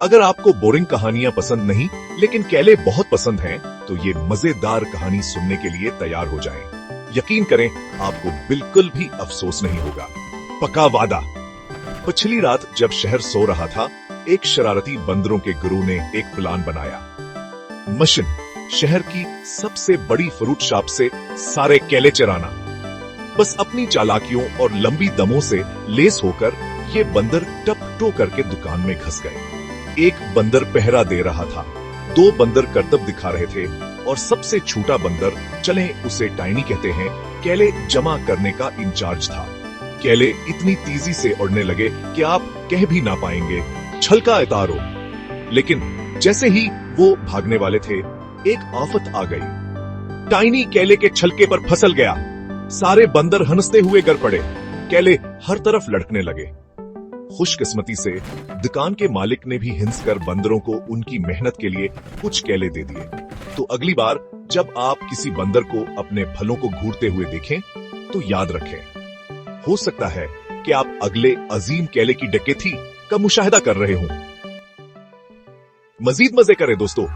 अगर आपको बोरिंग कहानियां पसंद नहीं लेकिन केले बहुत पसंद हैं, तो ये मजेदार कहानी सुनने के लिए तैयार हो जाएं। यकीन करें, आपको बिल्कुल भी अफसोस नहीं होगा। पक्का वादा। पिछली रात जब शहर सो रहा था, एक शरारती बंदरों के गुरु ने एक प्लान बनाया। मिशन, शहर की सबसे बड़ी फ्रूट शॉप से सारे केले चराना। बस अपनी चालाकियों और लंबी दमों से लेस होकर ये बंदर टप-टो करके दुकान में घुस गए। एक बंदर पहरा दे रहा था, 2 बंदर करतब दिखा रहे थे और सबसे छोटा बंदर, चले उसे टाइनी कहते हैं, केले जमा करने का इंचार्ज था। केले इतनी तेजी से उड़ने लगे कि आप कह भी ना पाएंगे, छलका उतारो। लेकिन जैसे ही वो भागने वाले थे, एक आफत आ गई। टाइनी केले के छलके पर फिसल गया। सारे बंदर हंसते हुए गिर पड़े। केले हर तरफ लटकने लगे। खुशकिस्मती से दुकान के मालिक ने भी हिंसकर बंदरों को उनकी मेहनत के लिए कुछ केले दे दिए। तो अगली बार जब आप किसी बंदर को अपने फलों को घूरते हुए देखें, तो याद रखें, हो सकता है कि आप अगले अजीम केले की डकैती का मुशाहिदा कर रहे हों। मजीद मजे करें दोस्तों।